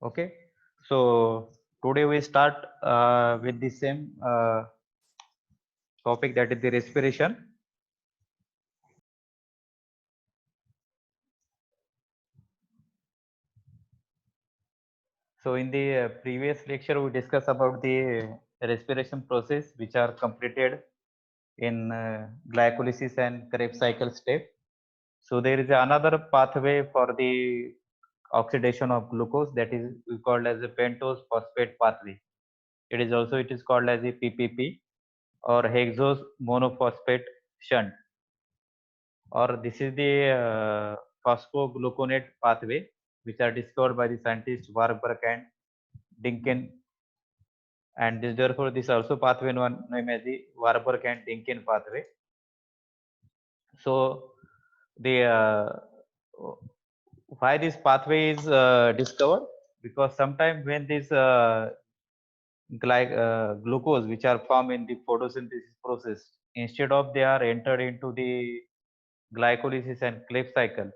Okay, so today we start with the same topic, that is the respiration. So in the previous lecture we discussed about the respiration process which are completed in glycolysis and Krebs cycle step. So there is another pathway for the oxidation of glucose, that is we called as a pentose phosphate pathway. It is called as a PPP, or hexose monophosphate shunt, or this is the phosphogluconate pathway which are discovered by the scientists Warburg and Dinkin, and this, therefore this also pathway known as the Warburg and Dinkin pathway. So the why this pathway is discovered, because sometimes when this glucose which are formed in the photosynthesis process, instead of they are entered into the glycolysis and Krebs cycle,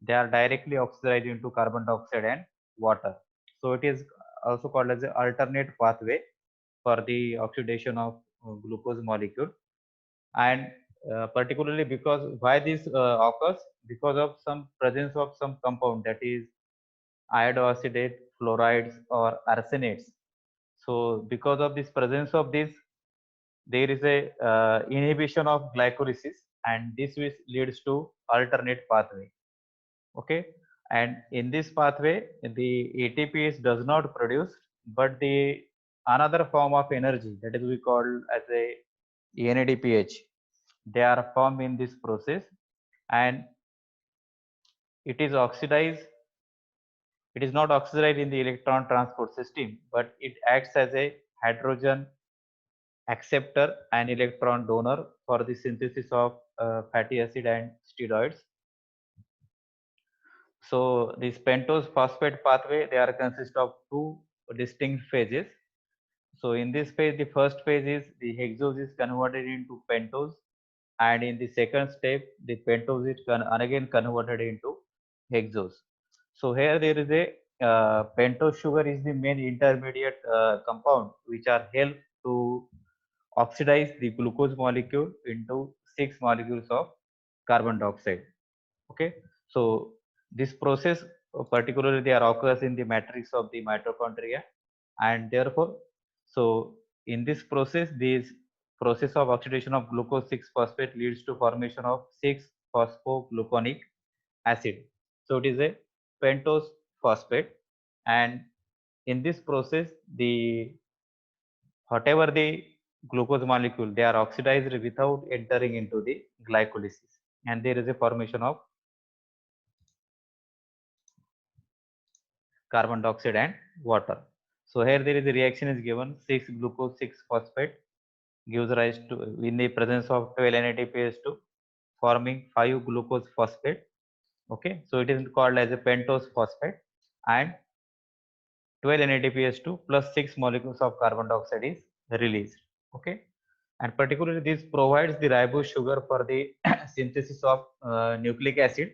they are directly oxidized into carbon dioxide and water. So it is also called as an alternate pathway for the oxidation of glucose molecule. And particularly because why this occurs, because of some presence of some compound, that is iodoacetate, fluorides or arsenates. So because of this presence of this, there is a inhibition of glycolysis, and this which leads to alternate pathway. Okay, and in this pathway the ATP does not produce, but the another form of energy, that is we call as a NADPH, they are formed in this process, and it is oxidized. It is not oxidized in the electron transport system, but it acts as a hydrogen acceptor and electron donor for the synthesis of fatty acid and steroids. So this pentose phosphate pathway, they are consist of two distinct phases. So in this phase, the first phase is the hexose is converted into pentose, and in the second step, the pentose is again converted into hexose. So here there is a pentose sugar is the main intermediate compound which are help to oxidize the glucose molecule into 6 molecules of carbon dioxide. Okay, so this process particularly they are occurs in the matrix of the mitochondria, and therefore, so in this process of oxidation of glucose 6-phosphate leads to formation of 6-phosphogluconic acid. So it is a pentose phosphate, and in this process the whatever the glucose molecule, they are oxidized without entering into the glycolysis, and there is a formation of carbon dioxide and water. So here there is a reaction is given, 6 glucose 6 phosphate gives rise to, in the presence of 12 NADPH2, forming 5 glucose phosphate. Okay, so it is called as a pentose phosphate, and 12 NADPH2 plus 6 molecules of carbon dioxide is released. Okay, and particularly this provides the ribose sugar for the synthesis of nucleic acid,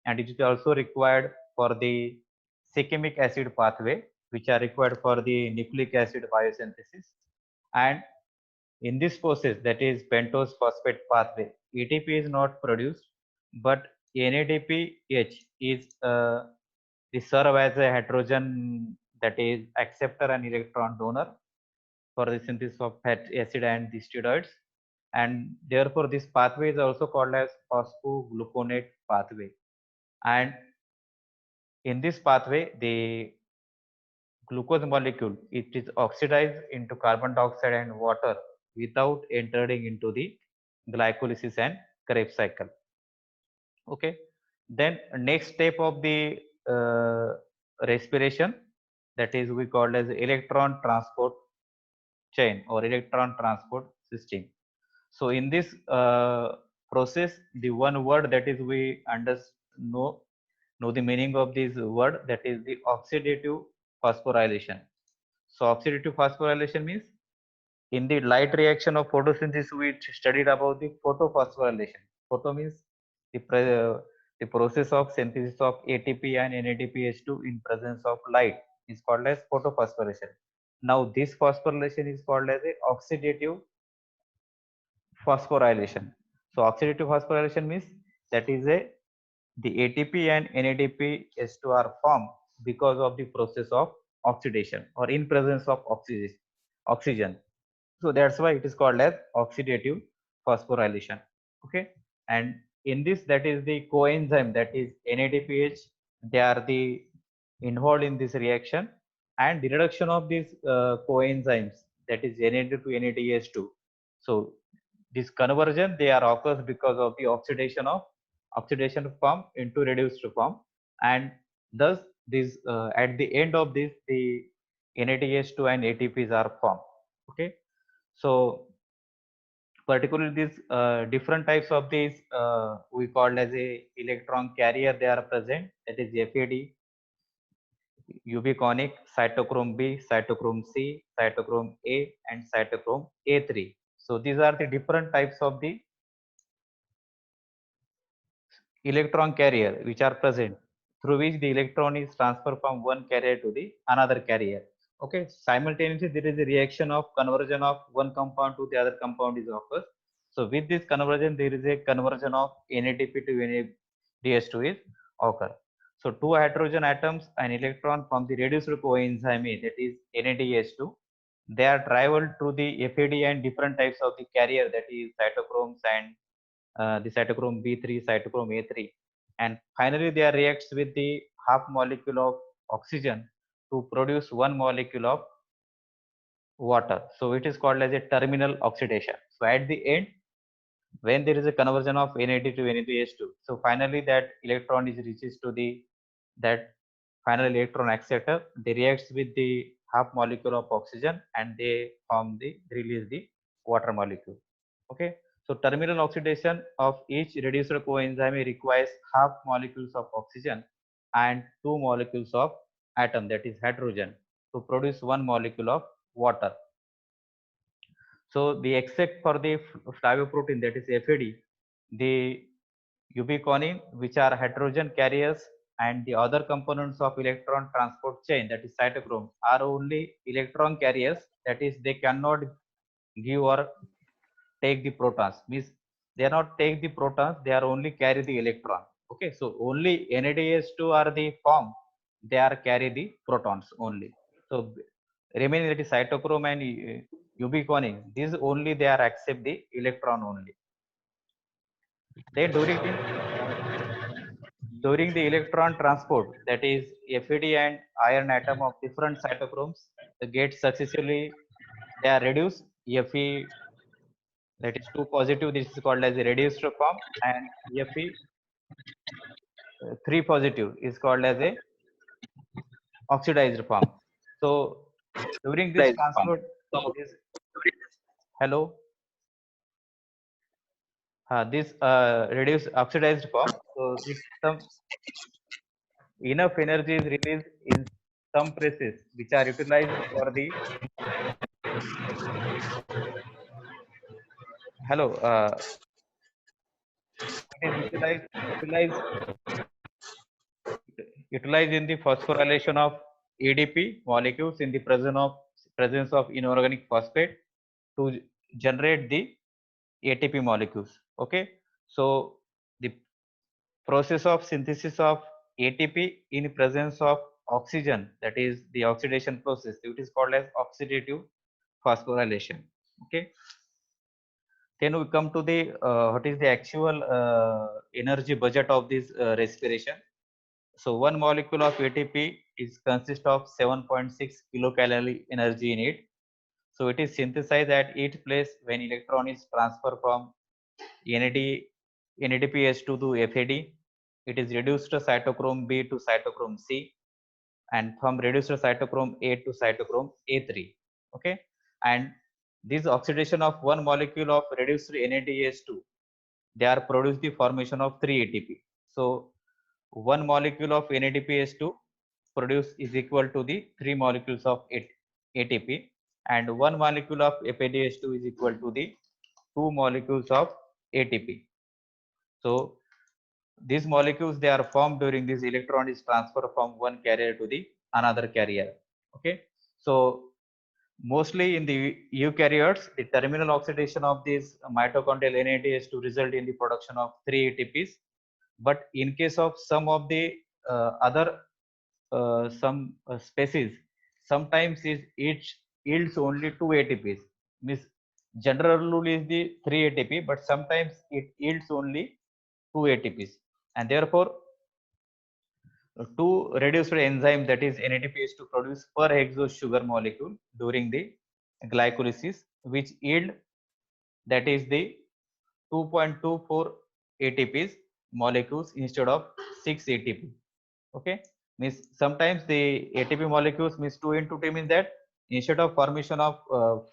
and it is also required for the secamic acid pathway, which are required for the nucleic acid biosynthesis. And in this process, that is pentose phosphate pathway, ATP is not produced, but NADPH is serve as a hydrogen, that is acceptor and electron donor for the synthesis of fatty acid and the steroids, and therefore this pathway is also called as phosphogluconate pathway. And in this pathway the glucose molecule, it is oxidized into carbon dioxide and water without entering into the glycolysis and Krebs cycle. Okay, then next step of the uh, respiration, that is we call as electron transport chain or electron transport system. So in this process, the one word that is we know the meaning of this word, that is the oxidative phosphorylation. So oxidative phosphorylation means, in the light reaction of photosynthesis, we studied about the photophosphorylation. Photo means the process of synthesis of ATP and NADPH2 in presence of light. is called as photophosphorylation. Now this phosphorylation is called as a oxidative phosphorylation. So oxidative phosphorylation means that is a the ATP and NADPH2 are formed because of the process of oxidation or in presence of oxygen. So that's why it is called as oxidative phosphorylation. Okay, and in this, that is the coenzyme, that is NADPH, they are the involved in this reaction, and the reduction of these coenzymes, that is NAD to NADH2. So this conversion they are occurs because of the oxidation form into reduced form, and thus this at the end of this the NADH2 and ATPs are formed. Okay, so particularly these different types of these we called as a electron carrier, they are present, that is FAD, ubiconic, cytochrome B, cytochrome C, cytochrome A, and cytochrome A3. So these are the different types of the electron carrier which are present, through which the electron is transferred from one carrier to the another carrier. Okay, simultaneously there is a reaction of conversion of one compound to the other compound is occurs. So with this conversion there is a conversion of NADP to NADH2 is occur. So two hydrogen atoms and electron from the reduced coenzyme A, that is NADH2, they are traveled through the FAD and different types of the carrier, that is cytochromes and the cytochrome B3, cytochrome A3, and finally they are reacts with the half molecule of oxygen to produce one molecule of water. So it is called as a terminal oxidation. So at the end, when there is a conversion of NAD to NADH2, so finally that electron is reaches to the that final electron acceptor. They reacts with the half molecule of oxygen and they form the release the water molecule. Okay, so terminal oxidation of each reduced coenzyme requires half molecules of oxygen and two molecules of atom, that is hydrogen, to produce one molecule of water. So the except for the flavoprotein, that is FAD, the ubiquinone, which are hydrogen carriers, and the other components of electron transport chain, that is cytochrome, are only electron carriers, that is they cannot give or take the protons, means they are not take the protons, they are only carry the electron. Okay, so only NADH2 are the form, they are carry the protons only. So remaining, that is cytochrome and ubiquinone, these only they are accept the electron only. Then during the electron transport, that is FAD and iron atom of different cytochromes get successively, they are reduced. Fe, that is 2 positive, this is called as a reduced form, and Fe 3 positive is called as a oxidized form. So during this transport, this hello, this reduced oxidized form, so this some enough energy is released in some process which are utilized for the hello, it is utilized in the phosphorylation of ADP molecules in the presence of inorganic phosphate to generate the ATP molecules. Okay, so the process of synthesis of ATP in presence of oxygen, that is the oxidation process, it is called as oxidative phosphorylation. Okay, then we come to the what is the actual energy budget of this respiration. So one molecule of ATP is consist of 7.6 kilocalorie energy in it. So it is synthesized at each place when electron is transferred from NADPH2 to FAD. It is reduced to cytochrome B to cytochrome C, and from reduced to cytochrome A to cytochrome A3. Okay, and this oxidation of one molecule of reduced NADH2, they are produce the formation of 3 ATP. So one molecule of NADPH2 produce is equal to the 3 molecules of ATP, and one molecule of FADH2 is equal to the 2 molecules of ATP. So these molecules they are formed during this electron is transfer from one carrier to the another carrier. Okay, so mostly in the eukaryotes, the terminal oxidation of this mitochondrial NADH to result in the production of 3 ATPs. But in case of some of the other some species, sometimes it yields only 2 ATPs. Means general rule is the 3 ATP, but sometimes it yields only 2 ATPs, and therefore two reduced enzyme, that is NADPH, to produce per hexose sugar molecule during the glycolysis, which yield, that is the 2.24 ATPs molecules instead of 6 ATP. Okay, means sometimes the ATP molecules means 2 into 2 means that instead of formation of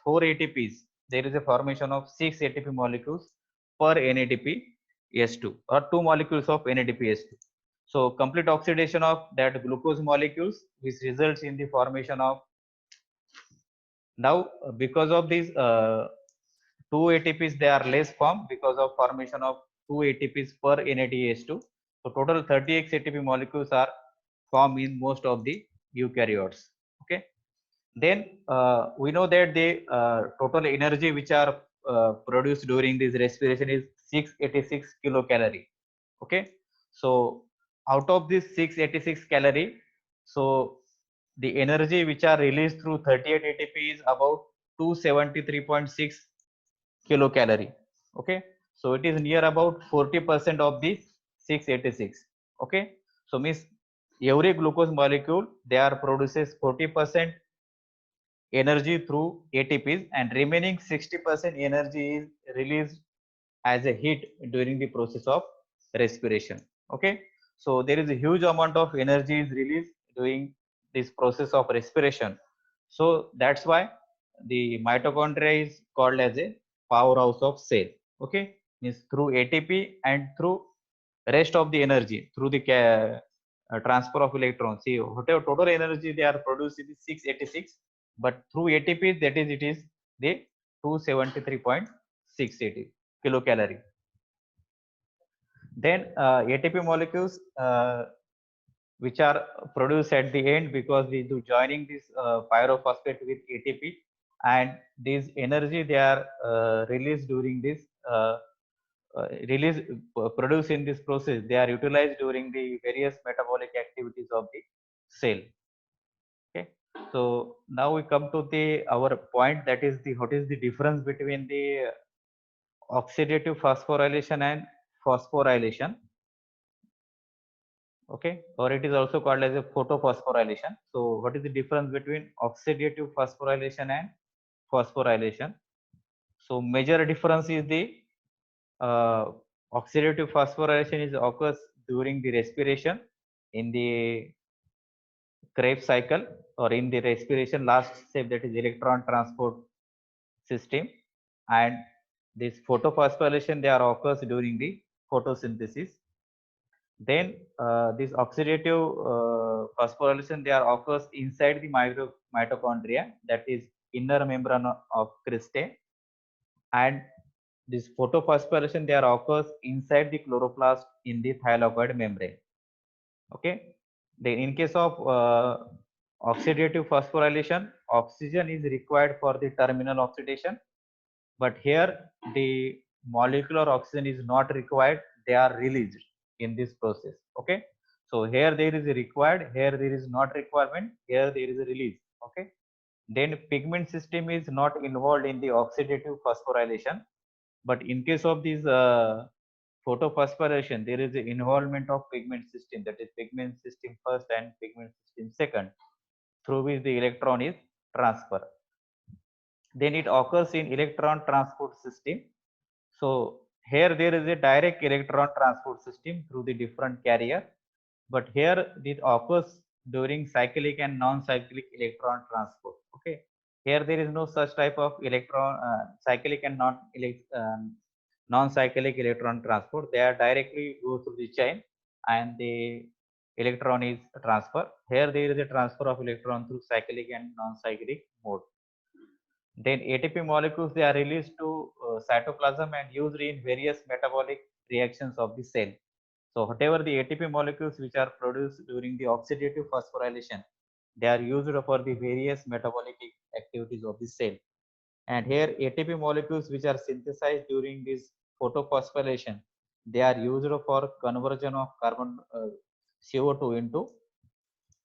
4 ATPs, there is a formation of 6 ATP molecules per NADP S2, or 2 molecules of NADP S2. So complete oxidation of that glucose molecules, which results in the formation of, now because of these 2 ATPs, they are less formed because of formation of 2 ATPs per NADH2. So total 36 ATP molecules are formed in most of the eukaryotes. Okay. Then we know that the total energy which are produced during this respiration is 686 kilocalorie. Okay. So out of this 686 calorie, so the energy which are released through 38 ATP is about 273.6 kilocalorie. Okay, so it is near about 40% of the 686. Okay, so means every glucose molecule, they are produces 40% energy through ATPs, and remaining 60% energy is released as a heat during the process of respiration. Okay, so there is a huge amount of energy is released during this process of respiration. So that's why the mitochondria is called as a powerhouse of cell. Okay, means through ATP and through rest of the energy through the transfer of electrons. See, whatever total energy they are produced is 686, but through ATP, that is, it is the 273.680 kilocalorie. Then ATP molecules which are produced at the end, because we do joining this pyrophosphate with ATP, and this energy they are released during this release produced in this process, they are utilized during the various metabolic activities of the cell. Okay, so now we come to the our point, that is the what is the difference between the oxidative phosphorylation and phosphorylation. Okay, or it is also called as a photophosphorylation. So what is the difference between oxidative phosphorylation and phosphorylation? So major difference is the uh, oxidative phosphorylation is occurs during the respiration in the Krebs cycle, or in the respiration last step, that is electron transport system. And this photophosphorylation, they are occurs during the photosynthesis. Then this oxidative phosphorylation, they are occurs inside the mitochondria, that is inner membrane of cristae. And this photophosphorylation, they are occurs inside the chloroplast in the thylakoid membrane. Okay, then in case of oxidative phosphorylation, oxygen is required for the terminal oxidation, but here the molecular oxygen is not required, they are released in this process. Okay, so here there is a required, here there is not requirement, here there is a release. Okay, then pigment system is not involved in the oxidative phosphorylation, but in case of this photophosphorylation, there is the involvement of pigment system, that is pigment system first and pigment system second, through which the electron is transferred. Then it occurs in electron transport system. So here there is a direct electron transport system through the different carrier, but here it occurs during cyclic and non-cyclic electron transport. Okay, here there is no such type of electron cyclic and non-cyclic electron transport. They are directly go through the chain, and the electron is transferred. Here there is a transfer of electron through cyclic and non-cyclic mode. Then ATP molecules, they are released to cytoplasm and used in various metabolic reactions of the cell. So whatever the ATP molecules which are produced during the oxidative phosphorylation, They are used for the various metabolic activities of the cell. And here ATP molecules which are synthesized during this photophosphorylation, they are used for conversion of carbon CO2 into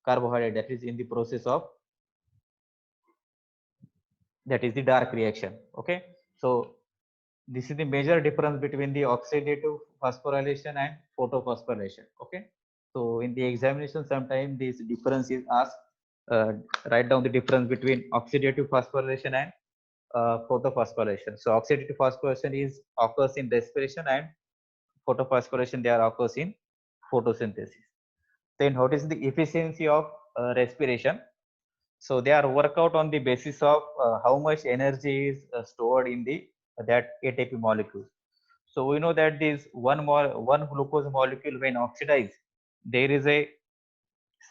carbohydrate, that is in the process of, that is the dark reaction. Okay, so this is the major difference between the oxidative phosphorylation and photophosphorylation. Okay, so in the examination sometimes this difference is asked. Write down the difference between oxidative phosphorylation and photophosphorylation. So oxidative phosphorylation is occurs in respiration, and photophosphorylation they are occurs in photosynthesis. Then what is the efficiency of respiration? So they are work out on the basis of how much energy is stored in the that ATP molecule. So we know that this one glucose molecule when oxidized, there is a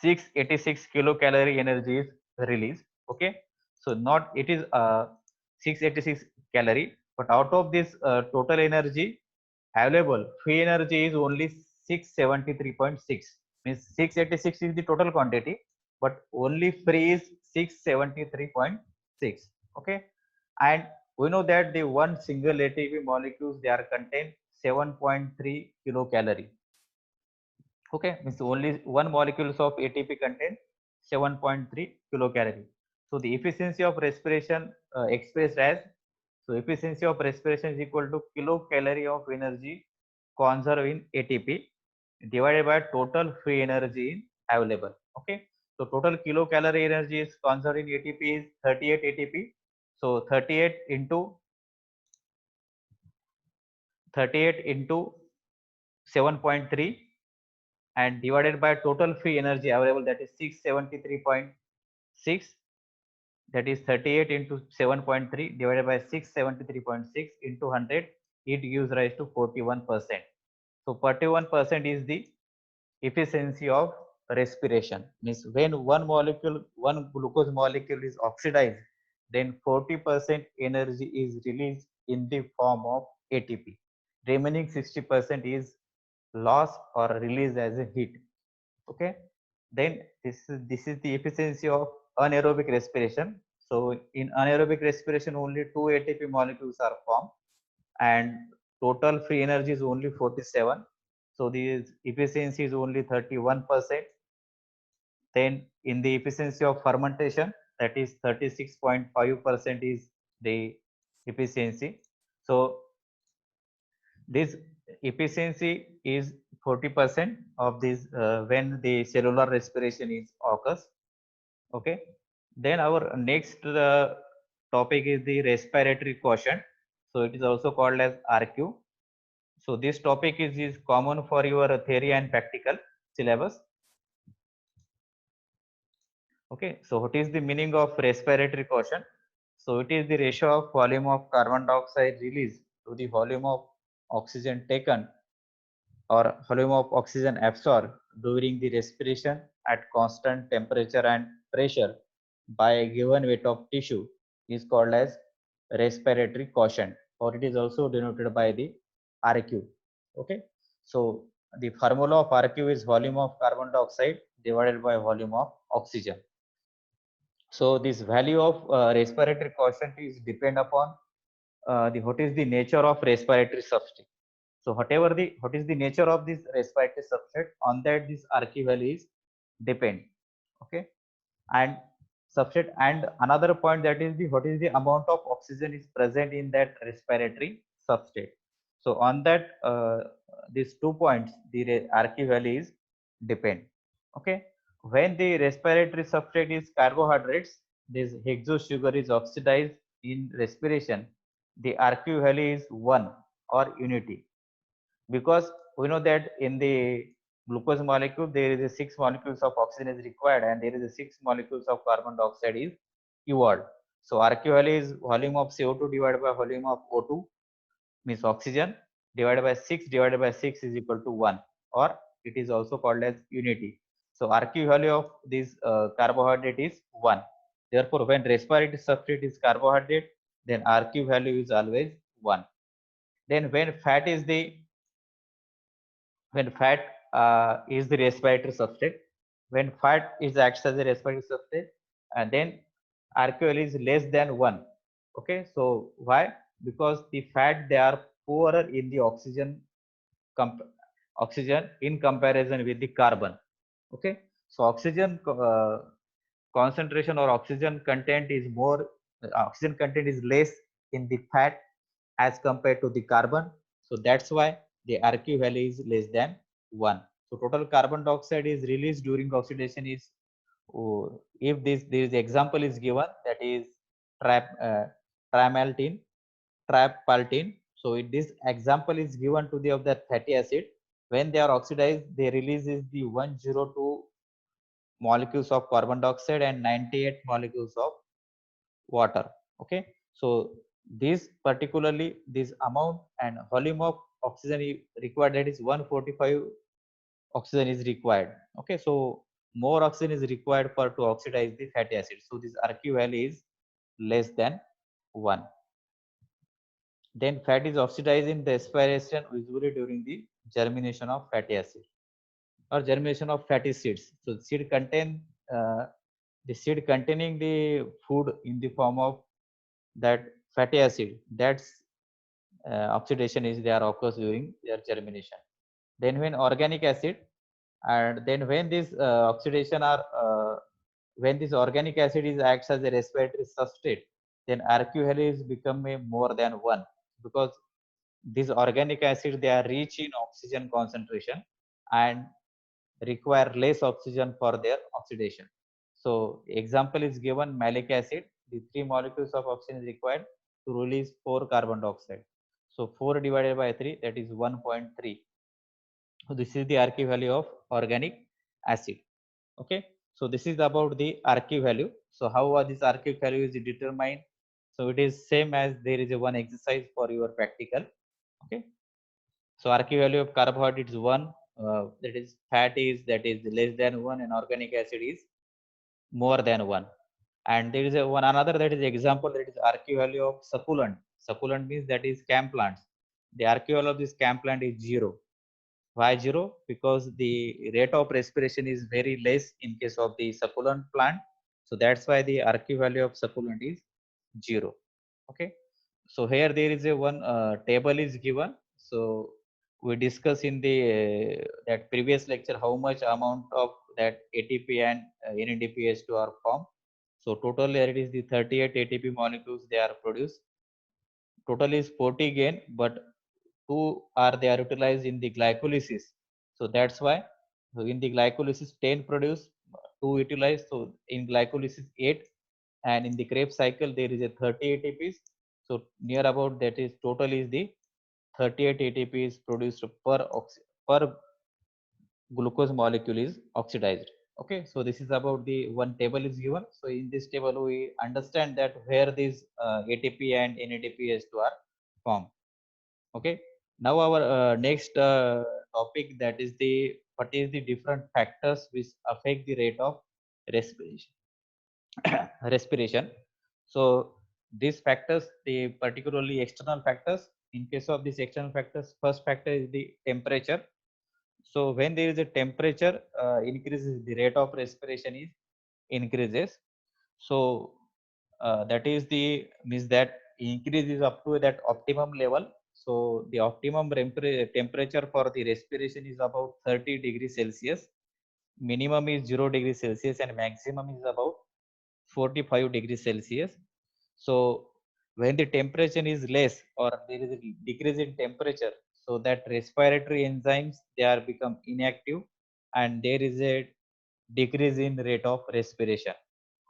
686 kilocalorie energy is released. Okay, so not it is 686 calorie, but out of this total energy available, free energy is only 673.6. Means 686 is the total quantity, but only free is 673.6. Okay, and we know that the one single ATP molecules they are contain 7.3 kilocalorie. Okay, means only one molecules of ATP contain 7.3 kilocalorie. So the efficiency of respiration expressed as, so efficiency of respiration is equal to kilocalorie of energy conserved in ATP divided by total free energy available. Okay, so total kilocalorie energy is conserved in ATP is 38 ATP. So 38 into 7.3 and divided by total free energy available, that is 673.6, that is 38 into 7.3 divided by 673.6 into 100, it gives rise to 41%. So 41% is the efficiency of respiration. Means when one glucose molecule is oxidized, then 40% energy is released in the form of ATP. Remaining 60% is lost or released as a heat. Okay, then this is the efficiency of anaerobic respiration. So in anaerobic respiration only two ATP molecules are formed and total free energy is only 47, so the efficiency is only 31%. Then in the efficiency of fermentation, that is 36.5% is the efficiency. So this efficiency is 40% of this when the cellular respiration is occurs. Okay, then our next topic is the respiratory quotient. So it is also called as RQ. So this topic is common for your theory and practical syllabus. Okay, so what is the meaning of respiratory quotient? So it is the ratio of volume of carbon dioxide released to the volume of oxygen taken or volume of oxygen absorbed during the respiration at constant temperature and pressure by a given weight of tissue is called as respiratory quotient, or it is also denoted by the RQ. Okay, so the formula of RQ is volume of carbon dioxide divided by volume of oxygen. So this value of respiratory quotient is depend upon the what is the nature of respiratory substrate. So what is the nature of this respiratory substrate, on that this RQ value is depend. Okay, and substrate, and another point, that is the what is the amount of oxygen is present in that respiratory substrate. So on that these 2 points the RQ value is depend. Okay, when the respiratory substrate is carbohydrates, this hexose sugar is oxidized in respiration, the RQ value is 1 or unity, because we know that in the glucose molecule there is a 6 molecules of oxygen is required and there is a 6 molecules of carbon dioxide is evolved. So RQL is volume of CO2 divided by volume of O2, means oxygen, divided by 6 divided by 6 is equal to 1, or it is also called as unity. So RQ value of this carbohydrate is 1. Therefore when respiratory substrate is carbohydrate, then RQ value is always 1. Then when fat is the respiratory substrate, when fat is acts as a respiratory substrate, and then RQL is less than 1. Okay, so why? Because the fat, they are poorer in the oxygen in comparison with the carbon. Okay, so oxygen concentration or oxygen content is more, oxygen content is less in the fat as compared to the carbon. So that's why the RQ value is less than 1. So total carbon dioxide is released during oxidation is, if this example is given, that is trap trimaltene, trapaltene. So this example is given to the of the fatty acid. When they are oxidized, they releases the 102 molecules of carbon dioxide and 98 molecules of water. Okay, so this particularly this amount and volume of oxygen required, that is 145 oxygen is required. Okay, so more oxygen is required for to oxidize the fatty acid. So this RQ value is less than 1. Then fat is oxidized in the respiration, usually during the germination of fatty acid or germination of fatty seeds. So seed contain the seed containing the food in the form of that fatty acid. That's oxidation is there occurs during their germination. Then when organic acid, and then when this oxidation are when this organic acid is acts as a respiratory substrate, then RQ value is become a more than 1, because these organic acid, they are rich in oxygen concentration and require less oxygen for their oxidation. So example is given malic acid. The 3 molecules of oxygen is required to release 4 carbon dioxide. So 4 divided by 3, that is 1.3. So this is the RQ value of organic acid. Okay, so this is about the RQ value. So how this RQ value is determined? So it is same as there is a one exercise for your practical. Okay, so RQ value of carbohydrate is 1, that is fat is that is less than 1, and organic acid is more than 1. And there is a one another, that is example, that is RQ value of succulent. Succulent means that is cam plants. The RQ value of this cam plant is 0. Why 0? Because the rate of respiration is very less in case of the succulent plant. So that's why the RQ value of succulent is 0. Okay. So here there is a one table is given. So we discuss in the that previous lecture how much amount of that ATP and NADPH2 are formed. So total there it is the 38 ATP molecules they are produced. Total is 40 gain, but 2 are they are utilized in the glycolysis. So that's why, so in the glycolysis 10 produce, 2 utilized. So in glycolysis 8, and in the Krebs cycle there is a 30 ATPs. So near about that is total is the 38 ATPs produced per glucose molecule is oxidized. Okay, so this is about the one table is given. So in this table we understand that where these ATP and NADPH2 are formed. Okay, now our next topic, that is the what is the different factors which affect the rate of respiration. Respiration. So these factors, the particularly external factors. In case of these external factors, first factor is the temperature. So when there is a temperature increases, the rate of respiration is increases. So that is the means that increase is up to that optimum level. So the optimum temperature for the respiration is about 30 degrees Celsius. Minimum is 0 degrees Celsius and maximum is about 45 degrees Celsius. So when the temperature is less or there is a decrease in temperature, so that respiratory enzymes, they are become inactive, and there is a decrease in rate of respiration.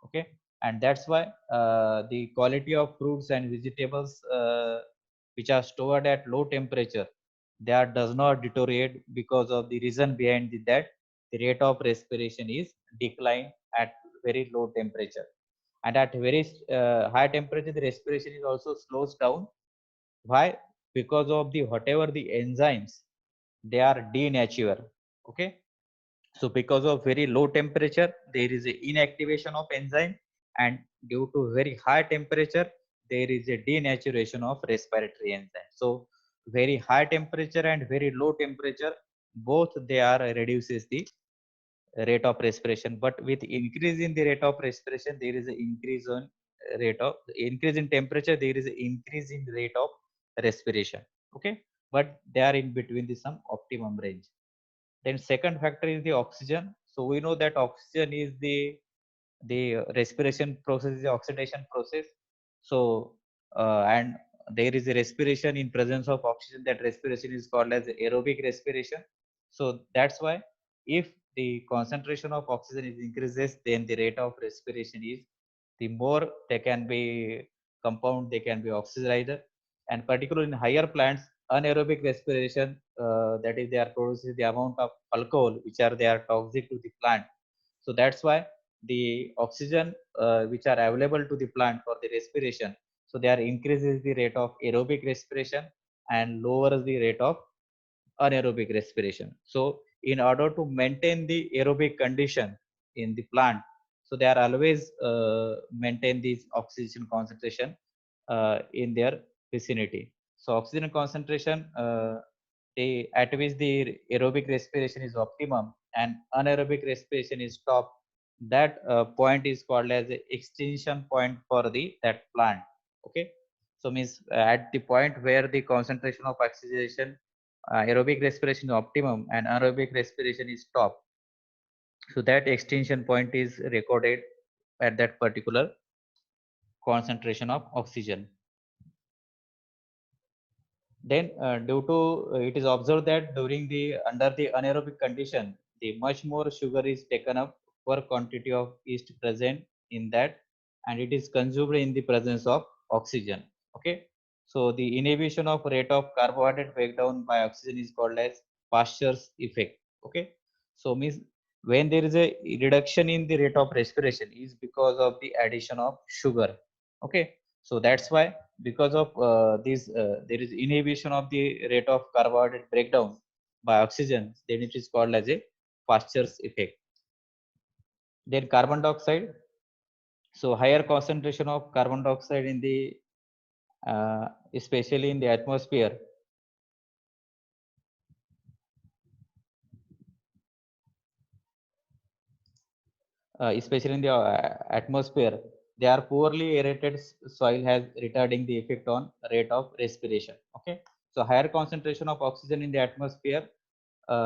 Okay, and that's why the quality of fruits and vegetables which are stored at low temperature, that does not deteriorate, because of the reason behind that the rate of respiration is decline at very low temperature. And at very high temperature, the respiration is also slows down. Why? Because of the whatever the enzymes, they are denatured. Okay, so because of very low temperature, there is a inactivation of enzyme, and due to very high temperature, there is a denaturation of respiratory enzyme. So very high temperature and very low temperature, both they are reduces the rate of respiration, but with increase in the rate of respiration there is an increase on rate of increase in temperature, there is an increase in rate of respiration. Okay, but they are in between the some optimum range. Then second factor is the oxygen. So we know that oxygen is the respiration process is the oxidation process. So and there is a respiration in presence of oxygen, that respiration is called as aerobic respiration. So that's why if the concentration of oxygen is increases, then the rate of respiration is the more they can be compound, they can be oxidized. And particularly in higher plants, anaerobic respiration, that is they are producing the amount of alcohol which are they are toxic to the plant. So that's why the oxygen which are available to the plant for the respiration, so they are increases the rate of aerobic respiration and lowers the rate of anaerobic respiration. So in order to maintain the aerobic condition in the plant, so they are always maintain this oxygen concentration in their vicinity. So oxygen concentration, they at which the aerobic respiration is optimum and anaerobic respiration is top, that point is called as a extinction point for the that plant. Okay, so means at the point where the concentration of oxidation, aerobic respiration is optimum and anaerobic respiration is top, so that extinction point is recorded at that particular concentration of oxygen. Then due to it is observed that during the under the anaerobic condition, the much more sugar is taken up per quantity of yeast present in that, and it is consumed in the presence of oxygen. Okay, so the inhibition of rate of carbohydrate breakdown by oxygen is called as Pasteur's effect. Okay, so means when there is a reduction in the rate of respiration is because of the addition of sugar. Okay, so that's why because of this there is inhibition of the rate of carbohydrate breakdown by oxygen, then it is called as a Pasteur's effect. Then carbon dioxide, so higher concentration of carbon dioxide in the especially in the atmosphere, especially in the atmosphere, they are poorly aerated soil has retarding the effect on rate of respiration. Okay, so higher concentration of oxygen in the atmosphere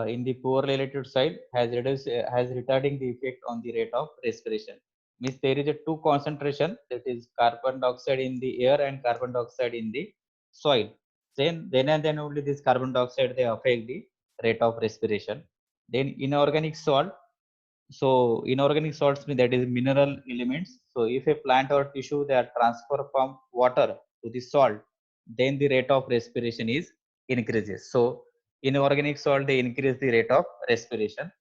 in the poorly aerated soil has reduced has retarding the effect on the rate of respiration. Means there is a two concentration, that is carbon dioxide in the air and carbon dioxide in the soil. Then and then only this carbon dioxide they affect the rate of respiration. Then inorganic salt, so inorganic salts mean that is mineral elements. So if a plant or tissue they are transfer from water to the salt, then the rate of respiration is increases. So inorganic salt they increase the rate of respiration.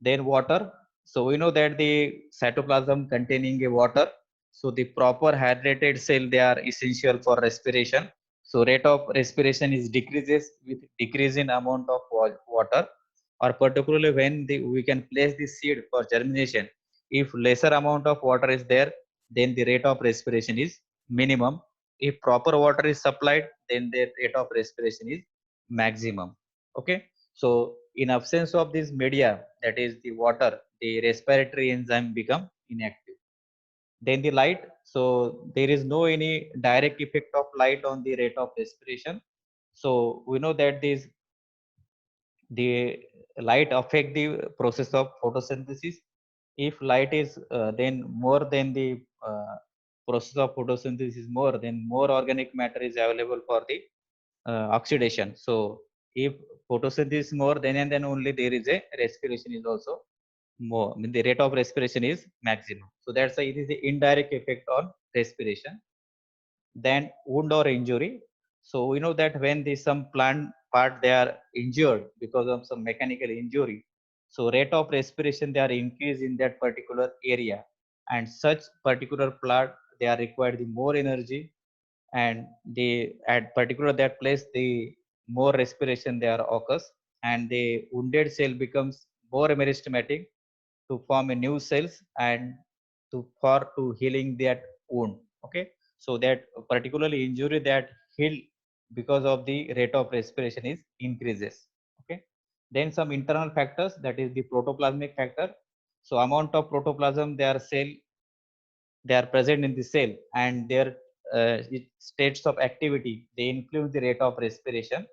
Then water, so we know that the cytoplasm containing a water, so the proper hydrated cell they are essential for respiration. So rate of respiration is decreases with decrease in amount of water, or particularly when we can place the seed for germination. If lesser amount of water is there, then the rate of respiration is minimum. If proper water is supplied, then the rate of respiration is maximum. Okay, so in absence of this media, that is the water, the respiratory enzyme become inactive. Then the light, so there is no any direct effect of light on the rate of respiration. So we know that this the light affect the process of photosynthesis. If light is then more than the uh, process of photosynthesis is more, then more organic matter is available for the oxidation. So if photosynthesis is more, then and then only there is a respiration is also more, I mean, the rate of respiration is maximum. So that's why it is the indirect effect on respiration. Then wound or injury, so we know that when the some plant part they are injured because of some mechanical injury, so rate of respiration they are increased in that particular area, and such particular plant they are required the more energy, and they at particular that place the more respiration they are occurs, and the wounded cell becomes more meristematic to form a new cells and to healing that wound. Okay, so that particularly injury that heal because of the rate of respiration is increases. Okay, Then some internal factors, that is the protoplasmic factor. So amount of protoplasm they are present in the cell, and their states of activity, they influence the rate of respiration.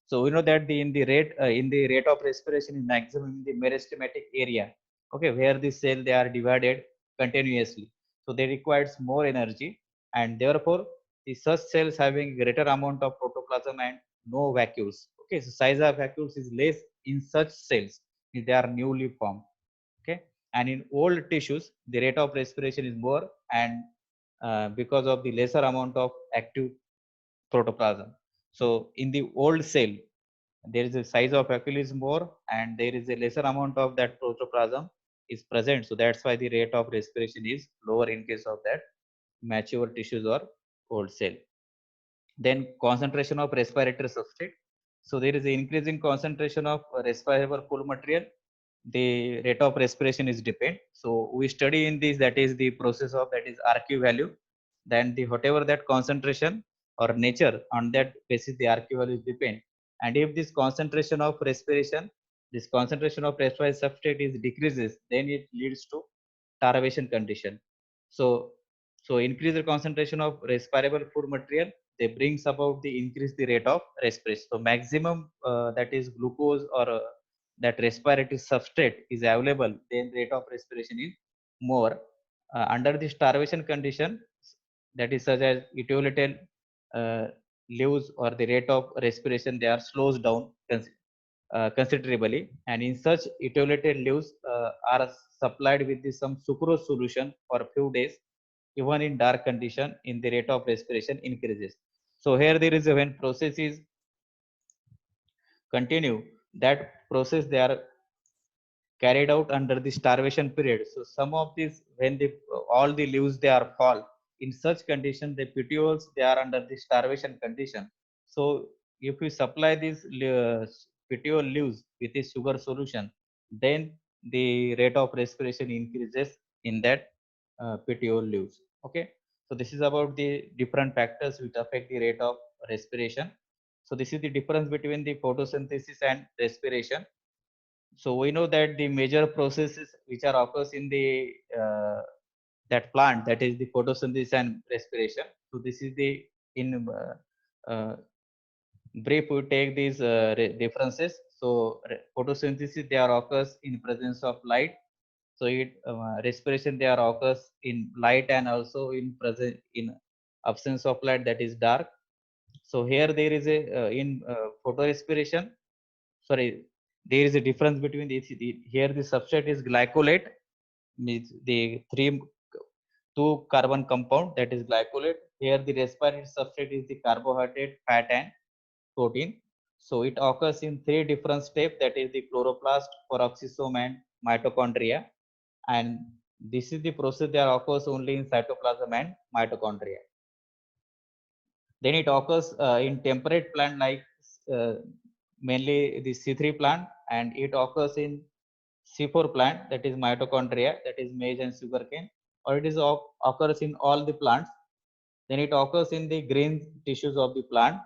So we know that in the rate of respiration is maximum in the meristematic area, okay, where the cell they are divided continuously. So they requires more energy, and therefore the such cells having greater amount of protoplasm and no vacuoles. Okay, so size of vacuoles is less in such cells if they are newly formed. Okay, and in old tissues the rate of respiration is more, and because of the lesser amount of active protoplasm. So in the old cell there is a size of vacuole is more, and there is a lesser amount of that protoplasm is present, so that's why the rate of respiration is lower in case of that mature tissues or old cell. Then concentration of respiratory substrate. So there is an increasing concentration of respirable full material, the rate of respiration is depend. So we study in this, that is the process of, that is RQ value. Then the whatever that concentration or nature, on that basis the RQ value is depend. And if this concentration of respiration, this concentration of respiratory substrate is decreases, then it leads to starvation condition. So so increase the concentration of respirable food material, they brings about the increase the rate of respiration. So maximum that is glucose or that respiratory substrate is available, then rate of respiration is more. Under the starvation condition, that is such as etiolated uh, leaves, or the rate of respiration they are slows down considerably, and in such etiolated leaves are supplied with some sucrose solution for a few days, even in dark condition, in the rate of respiration increases. So here there is a, when process is continue, that process they are carried out under the starvation period. So some of these, when the all the leaves they are fall, in such condition the petioles they are under the starvation condition. So if we supply these petiole leaves with a sugar solution, then the rate of respiration increases in that petiole leaves. Okay, so this is about the different factors which affect the rate of respiration. So this is the difference between the photosynthesis and respiration. So we know that the major processes which are occurs in the that plant, that is the photosynthesis and respiration. So this is the in uh, brief we take these differences. So photosynthesis they are occurs in presence of light. So it respiration they are occurs in light and also in present in absence of light, that is dark. So here there is a in photorespiration, sorry, there is a difference between here the substrate is glycolate, means the three two carbon compound, that is glycolate. Here the respiratory substrate is the carbohydrate, fat and protein. So it occurs in three different steps, that is the chloroplast, peroxisome and mitochondria. And this is the process that occurs only in cytoplasm and mitochondria. Then it occurs in temperate plant like uh, mainly the C3 plant, and it occurs in C4 plant, that is mitochondria, that is maize and sugarcane, or it is occurs in all the plants. Then it occurs in the green tissues of the plant,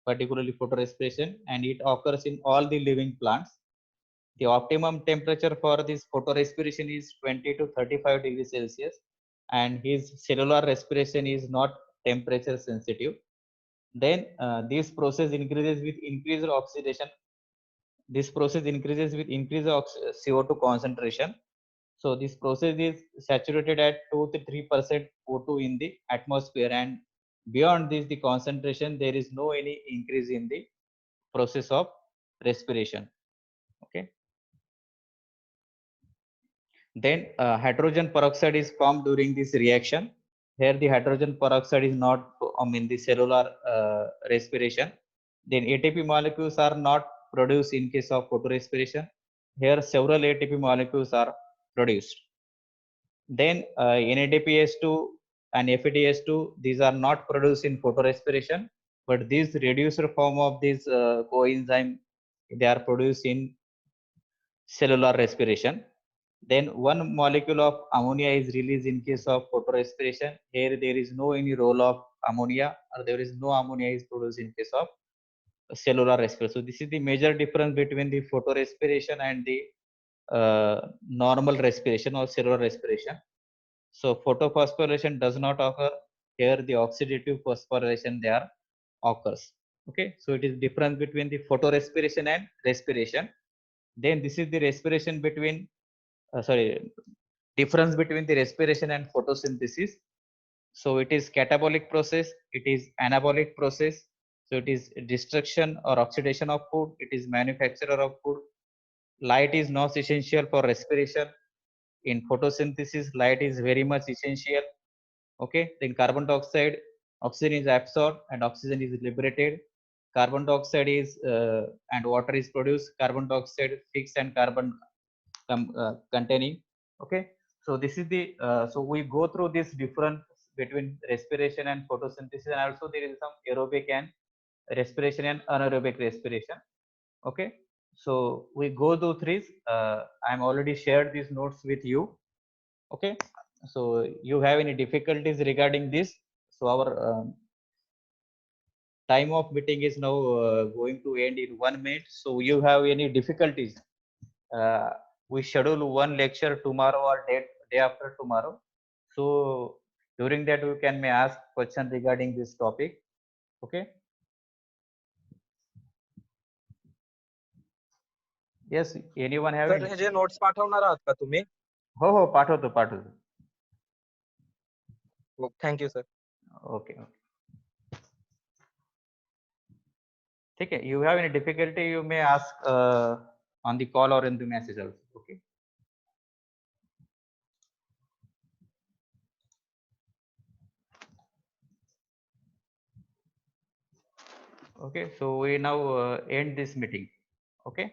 particularly photorespiration, and it occurs in all the living plants. The optimum temperature for this photorespiration is 20 to 35 degrees Celsius, and his cellular respiration is not temperature sensitive. Then this process increases with increased oxidation. This process increases with increased CO2 concentration. So this process is saturated at 2 to 3% O2 in the atmosphere, and beyond this the concentration there is no any increase in the process of respiration. Okay. Then hydrogen peroxide is formed during this reaction. Here the hydrogen peroxide is not in the cellular respiration. Then ATP molecules are not produced in case of photorespiration. Here several ATP molecules are produced. Then NADPS2 and FADS2, these are not produced in photorespiration, but these reduced form of this coenzyme, they are produced in cellular respiration. Then one molecule of ammonia is released in case of photorespiration. Here there is no any role of ammonia, or there is no ammonia is produced in case of cellular respiration. So this is the major difference between the photorespiration and the normal respiration or cellular respiration. So photophosphorylation does not occur. Here the oxidative phosphorylation there occurs. Okay, so it is difference between the photorespiration and respiration. Then this is the respiration between difference between the respiration and photosynthesis. So it is catabolic process, it is anabolic process. So it is destruction or oxidation of food, it is manufacture of food. Light is not essential for respiration. In photosynthesis, light is very much essential. Okay, then carbon dioxide, oxygen is absorbed and oxygen is liberated. Carbon dioxide is and water is produced. Carbon dioxide fixed and carbon containing. Okay, so this is the so we go through this difference between respiration and photosynthesis, and also there is some aerobic and respiration and anaerobic respiration. Okay, so we go through three. I'm already shared these notes with you. Okay, so you have any difficulties regarding this? So our time of meeting is now going to end in 1 minute. So you have any difficulties? uh, we schedule one lecture tomorrow or day after tomorrow. So during that you can may ask question regarding this topic. Okay. Yes. Anyone have sir any? हे जे notes पाठवणार आहात का तुम्ही? हो हो पाठवतो. Thank you sir. Okay. ठीक है. You have any difficulty, you may ask on the call or in the message also. Okay. Okay. So we now end this meeting. Okay.